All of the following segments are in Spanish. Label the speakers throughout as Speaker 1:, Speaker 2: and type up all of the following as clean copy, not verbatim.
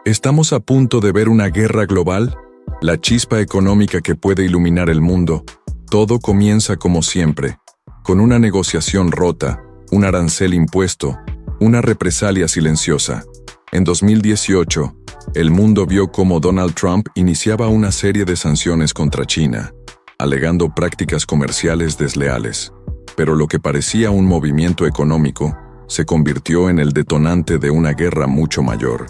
Speaker 1: ¿Estamos a punto de ver una guerra global? La chispa económica que puede iluminar el mundo. Todo comienza como siempre, con una negociación rota, un arancel impuesto, una represalia silenciosa. En 2018, el mundo vio cómo Donald Trump iniciaba una serie de sanciones contra China, alegando prácticas comerciales desleales. Pero lo que parecía un movimiento económico se convirtió en el detonante de una guerra mucho mayor.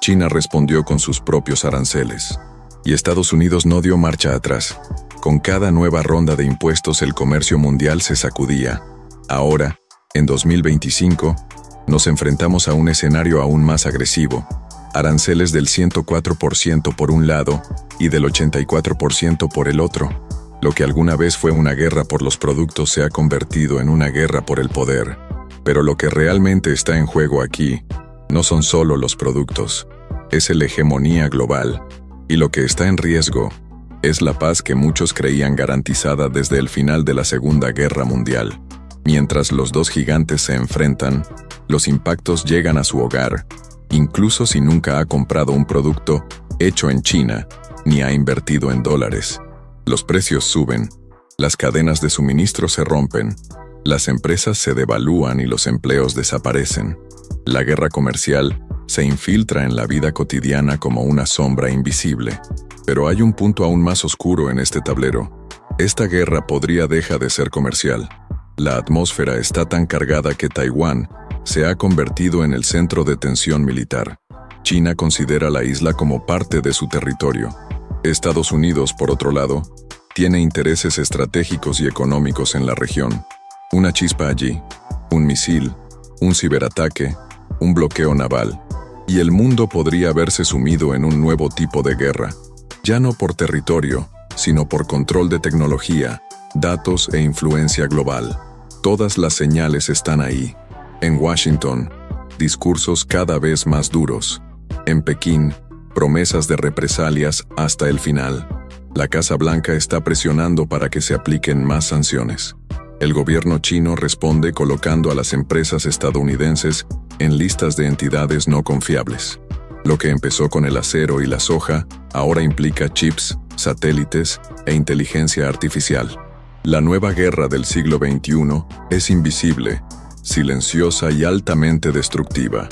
Speaker 1: China respondió con sus propios aranceles. Y Estados Unidos no dio marcha atrás. Con cada nueva ronda de impuestos el comercio mundial se sacudía. Ahora, en 2025, nos enfrentamos a un escenario aún más agresivo. Aranceles del 104% por un lado y del 84% por el otro. Lo que alguna vez fue una guerra por los productos se ha convertido en una guerra por el poder. Pero lo que realmente está en juego aquí no son solo los productos, es la hegemonía global. Y lo que está en riesgo es la paz que muchos creían garantizada desde el final de la Segunda Guerra Mundial. Mientras los dos gigantes se enfrentan, los impactos llegan a su hogar, incluso si nunca ha comprado un producto hecho en China, ni ha invertido en dólares. Los precios suben, las cadenas de suministro se rompen, las empresas se devalúan y los empleos desaparecen. La guerra comercial se infiltra en la vida cotidiana como una sombra invisible. Pero hay un punto aún más oscuro en este tablero. Esta guerra podría dejar de ser comercial. La atmósfera está tan cargada que Taiwán se ha convertido en el centro de tensión militar. China considera la isla como parte de su territorio. Estados Unidos, por otro lado, tiene intereses estratégicos y económicos en la región. Una chispa allí, un misil, un ciberataque, un bloqueo naval. Y el mundo podría verse sumido en un nuevo tipo de guerra, ya no por territorio, sino por control de tecnología, datos e influencia global. Todas las señales están ahí. En Washington, discursos cada vez más duros. En Pekín, promesas de represalias hasta el final. La Casa Blanca está presionando para que se apliquen más sanciones. El gobierno chino responde colocando a las empresas estadounidenses en listas de entidades no confiables. Lo que empezó con el acero y la soja, ahora implica chips, satélites e inteligencia artificial. La nueva guerra del siglo XXI es invisible, silenciosa y altamente destructiva.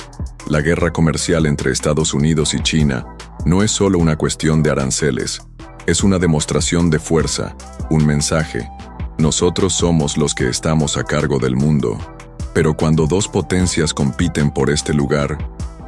Speaker 1: La guerra comercial entre Estados Unidos y China no es solo una cuestión de aranceles, es una demostración de fuerza, un mensaje. Nosotros somos los que estamos a cargo del mundo. Pero cuando dos potencias compiten por este lugar,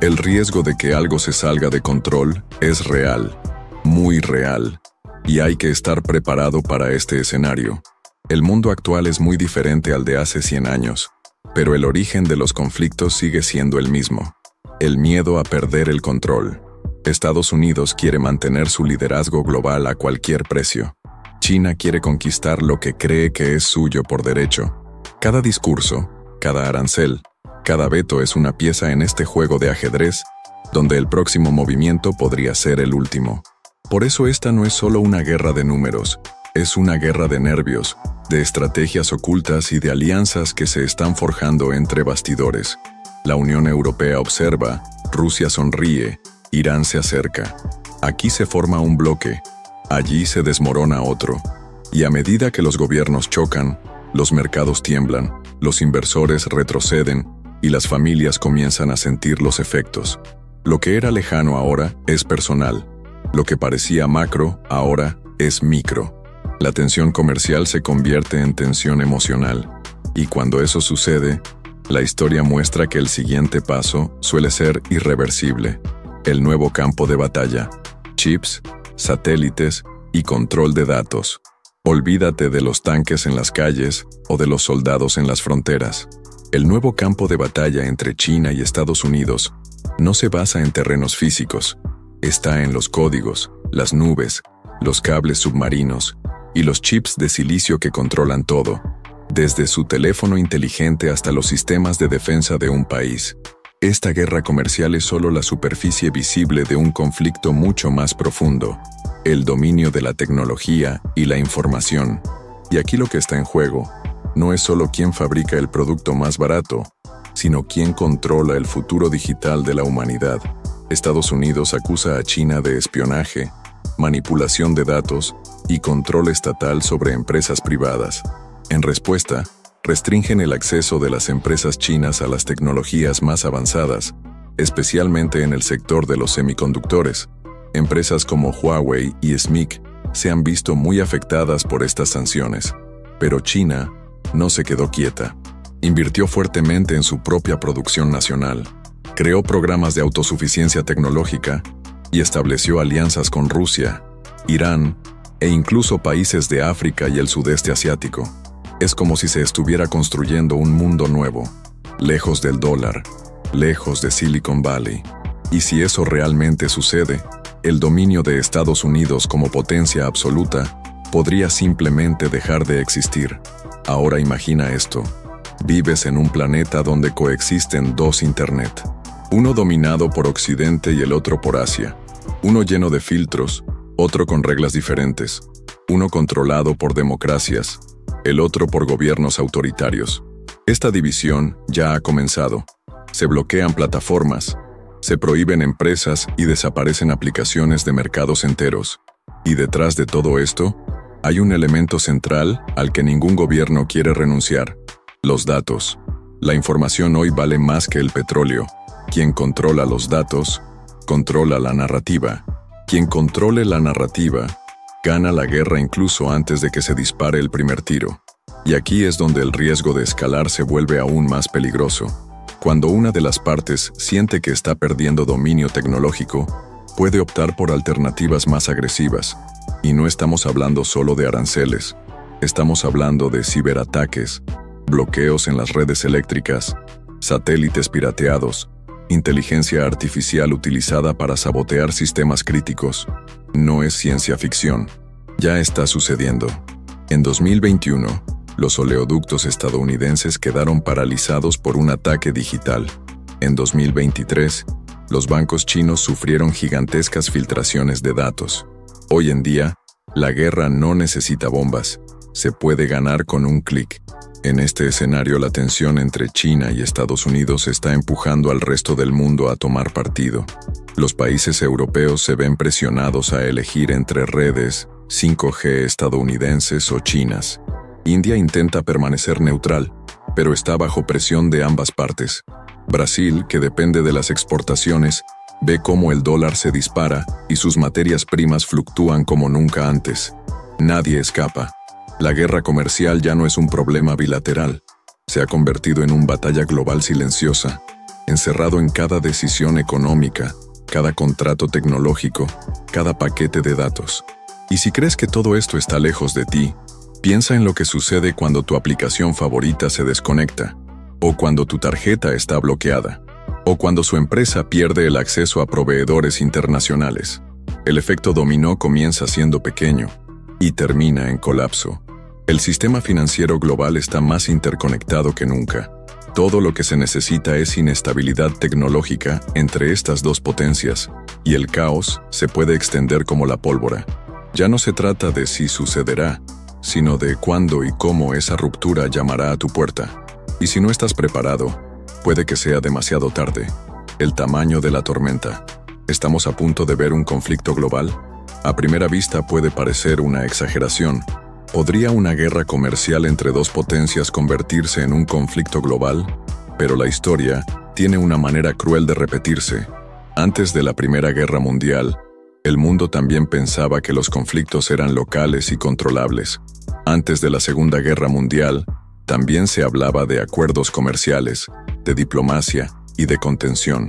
Speaker 1: el riesgo de que algo se salga de control es real, muy real, y hay que estar preparado para este escenario. El mundo actual es muy diferente al de hace 100 años, pero el origen de los conflictos sigue siendo el mismo: el miedo a perder el control. Estados Unidos quiere mantener su liderazgo global a cualquier precio. China quiere conquistar lo que cree que es suyo por derecho. Cada discurso, cada arancel, cada veto es una pieza en este juego de ajedrez, donde el próximo movimiento podría ser el último. Por eso esta no es solo una guerra de números, es una guerra de nervios, de estrategias ocultas y de alianzas que se están forjando entre bastidores. La Unión Europea observa, Rusia sonríe, Irán se acerca. Aquí se forma un bloque, allí se desmorona otro. Y a medida que los gobiernos chocan, los mercados tiemblan, los inversores retroceden y las familias comienzan a sentir los efectos. Lo que era lejano ahora es personal. Lo que parecía macro ahora es micro. La tensión comercial se convierte en tensión emocional. Y cuando eso sucede, la historia muestra que el siguiente paso suele ser irreversible. El nuevo campo de batalla. Chips, satélites y control de datos. Olvídate de los tanques en las calles o de los soldados en las fronteras. El nuevo campo de batalla entre China y Estados Unidos no se basa en terrenos físicos. Está en los códigos, las nubes, los cables submarinos y los chips de silicio que controlan todo, desde su teléfono inteligente hasta los sistemas de defensa de un país. Esta guerra comercial es solo la superficie visible de un conflicto mucho más profundo, el dominio de la tecnología y la información. Y aquí lo que está en juego no es solo quién fabrica el producto más barato, sino quién controla el futuro digital de la humanidad. Estados Unidos acusa a China de espionaje, manipulación de datos y control estatal sobre empresas privadas. En respuesta, restringen el acceso de las empresas chinas a las tecnologías más avanzadas, especialmente en el sector de los semiconductores. Empresas como Huawei y SMIC se han visto muy afectadas por estas sanciones, pero China no se quedó quieta. Invirtió fuertemente en su propia producción nacional, creó programas de autosuficiencia tecnológica y estableció alianzas con Rusia, Irán e incluso países de África y el sudeste asiático. Es como si se estuviera construyendo un mundo nuevo, lejos del dólar, lejos de Silicon Valley. Y si eso realmente sucede, el dominio de Estados Unidos como potencia absoluta podría simplemente dejar de existir. Ahora imagina esto. Vives en un planeta donde coexisten dos Internet. Uno dominado por Occidente y el otro por Asia. Uno lleno de filtros, otro con reglas diferentes. Uno controlado por democracias, el otro por gobiernos autoritarios. Esta división ya ha comenzado. Se bloquean plataformas, se prohíben empresas y desaparecen aplicaciones de mercados enteros. Y detrás de todo esto, hay un elemento central al que ningún gobierno quiere renunciar: los datos. La información hoy vale más que el petróleo. Quien controla los datos, controla la narrativa. Quien controle la narrativa, gana la guerra incluso antes de que se dispare el primer tiro. Y aquí es donde el riesgo de escalar se vuelve aún más peligroso. Cuando una de las partes siente que está perdiendo dominio tecnológico, puede optar por alternativas más agresivas. Y no estamos hablando solo de aranceles. Estamos hablando de ciberataques, bloqueos en las redes eléctricas, satélites pirateados, inteligencia artificial utilizada para sabotear sistemas críticos. No es ciencia ficción. Ya está sucediendo. En 2021, los oleoductos estadounidenses quedaron paralizados por un ataque digital. En 2023, los bancos chinos sufrieron gigantescas filtraciones de datos. Hoy en día, la guerra no necesita bombas. Se puede ganar con un clic. En este escenario, la tensión entre China y Estados Unidos está empujando al resto del mundo a tomar partido. Los países europeos se ven presionados a elegir entre redes 5G estadounidenses o chinas. India intenta permanecer neutral, pero está bajo presión de ambas partes. Brasil, que depende de las exportaciones, ve cómo el dólar se dispara y sus materias primas fluctúan como nunca antes. Nadie escapa. La guerra comercial ya no es un problema bilateral. Se ha convertido en una batalla global silenciosa, encerrado en cada decisión económica, cada contrato tecnológico, cada paquete de datos. Y si crees que todo esto está lejos de ti, piensa en lo que sucede cuando tu aplicación favorita se desconecta, o cuando tu tarjeta está bloqueada, o cuando su empresa pierde el acceso a proveedores internacionales. El efecto dominó comienza siendo pequeño y termina en colapso. El sistema financiero global está más interconectado que nunca. Todo lo que se necesita es inestabilidad tecnológica entre estas dos potencias, y el caos se puede extender como la pólvora. Ya no se trata de si sucederá, sino de cuándo y cómo esa ruptura llamará a tu puerta. Y si no estás preparado, puede que sea demasiado tarde. El tamaño de la tormenta. ¿Estamos a punto de ver un conflicto global? A primera vista puede parecer una exageración. ¿Podría una guerra comercial entre dos potencias convertirse en un conflicto global? Pero la historia tiene una manera cruel de repetirse. Antes de la Primera Guerra Mundial, el mundo también pensaba que los conflictos eran locales y controlables. Antes de la Segunda Guerra Mundial, también se hablaba de acuerdos comerciales, de diplomacia y de contención.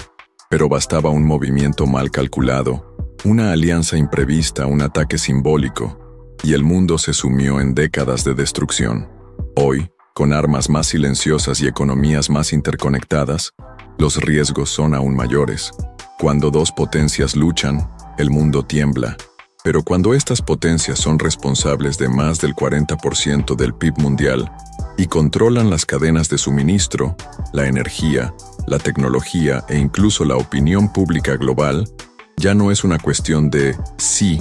Speaker 1: Pero bastaba un movimiento mal calculado, una alianza imprevista, un ataque simbólico, y el mundo se sumió en décadas de destrucción. Hoy, con armas más silenciosas y economías más interconectadas, los riesgos son aún mayores. Cuando dos potencias luchan, el mundo tiembla. Pero cuando estas potencias son responsables de más del 40% del PIB mundial y controlan las cadenas de suministro, la energía, la tecnología e incluso la opinión pública global, ya no es una cuestión de si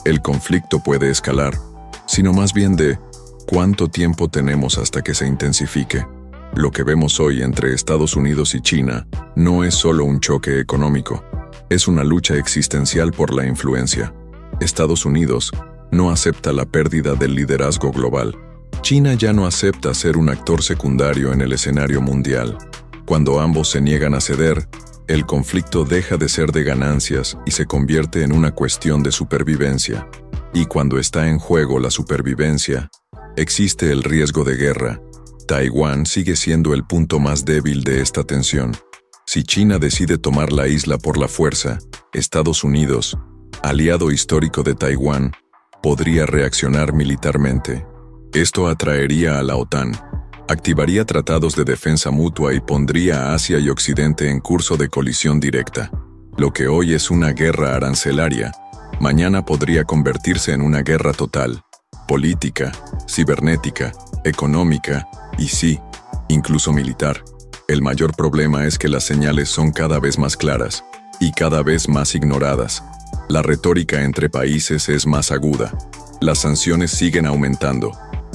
Speaker 1: el conflicto puede escalar, sino más bien de cuánto tiempo tenemos hasta que se intensifique. Lo que vemos hoy entre Estados Unidos y China no es solo un choque económico, Es una lucha existencial por la influencia. Estados Unidos no acepta la pérdida del liderazgo global. China ya no acepta ser un actor secundario en el escenario mundial. Cuando ambos se niegan a ceder, el conflicto deja de ser de ganancias y se convierte en una cuestión de supervivencia. Y cuando está en juego la supervivencia, existe el riesgo de guerra. Taiwán sigue siendo el punto más débil de esta tensión. Si China decide tomar la isla por la fuerza, Estados Unidos, aliado histórico de Taiwán, podría reaccionar militarmente. Esto atraería a la OTAN, activaría tratados de defensa mutua y pondría a Asia y Occidente en curso de colisión directa. Lo que hoy es una guerra arancelaria, mañana podría convertirse en una guerra total, política, cibernética, económica y sí, incluso militar. El mayor problema es que las señales son cada vez más claras y cada vez más ignoradas. La retórica entre países es más aguda. Las sanciones siguen aumentando.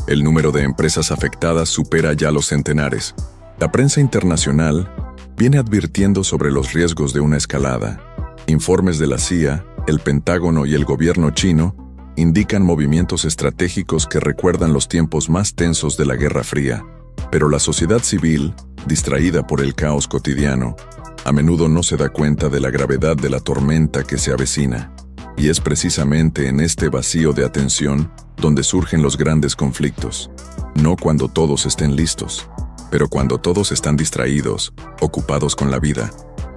Speaker 1: El número de empresas afectadas supera ya los centenares. La prensa internacional viene advirtiendo sobre los riesgos de una escalada. Informes de la CIA, el Pentágono y el gobierno chino indican movimientos estratégicos que recuerdan los tiempos más tensos de la Guerra Fría. Pero la sociedad civil, distraída por el caos cotidiano, a menudo no se da cuenta de la gravedad de la tormenta que se avecina. Y es precisamente en este vacío de atención donde surgen los grandes conflictos. No cuando todos estén listos, pero cuando todos están distraídos, ocupados con la vida,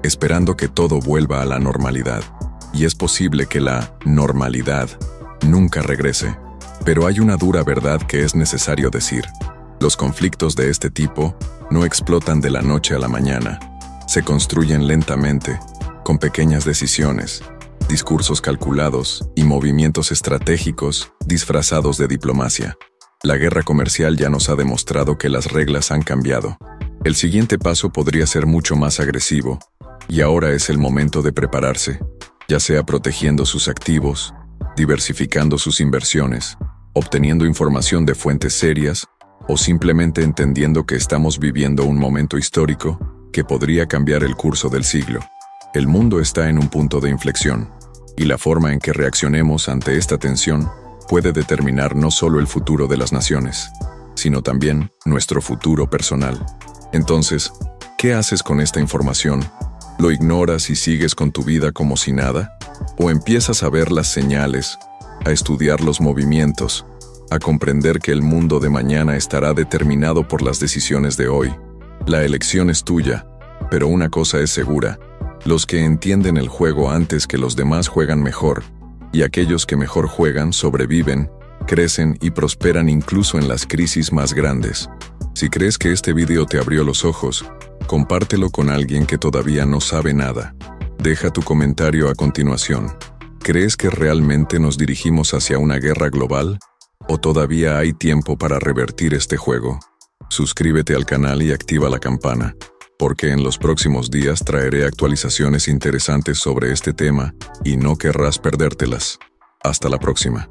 Speaker 1: esperando que todo vuelva a la normalidad. Y es posible que la normalidad nunca regrese. Pero hay una dura verdad que es necesario decir. Los conflictos de este tipo no explotan de la noche a la mañana. Se construyen lentamente, con pequeñas decisiones, discursos calculados y movimientos estratégicos disfrazados de diplomacia. La guerra comercial ya nos ha demostrado que las reglas han cambiado. El siguiente paso podría ser mucho más agresivo, y ahora es el momento de prepararse, ya sea protegiendo sus activos, diversificando sus inversiones, obteniendo información de fuentes serias, o simplemente entendiendo que estamos viviendo un momento histórico que podría cambiar el curso del siglo. El mundo está en un punto de inflexión, y la forma en que reaccionemos ante esta tensión puede determinar no solo el futuro de las naciones, sino también nuestro futuro personal. Entonces, ¿qué haces con esta información? ¿Lo ignoras y sigues con tu vida como si nada? ¿O empiezas a ver las señales, a estudiar los movimientos, a comprender que el mundo de mañana estará determinado por las decisiones de hoy? La elección es tuya, pero una cosa es segura: los que entienden el juego antes que los demás juegan mejor, y aquellos que mejor juegan sobreviven, crecen y prosperan incluso en las crisis más grandes. Si crees que este video te abrió los ojos, compártelo con alguien que todavía no sabe nada. Deja tu comentario a continuación. ¿Crees que realmente nos dirigimos hacia una guerra global? ¿O todavía hay tiempo para revertir este juego? Suscríbete al canal y activa la campana, porque en los próximos días traeré actualizaciones interesantes sobre este tema y no querrás perdértelas. Hasta la próxima.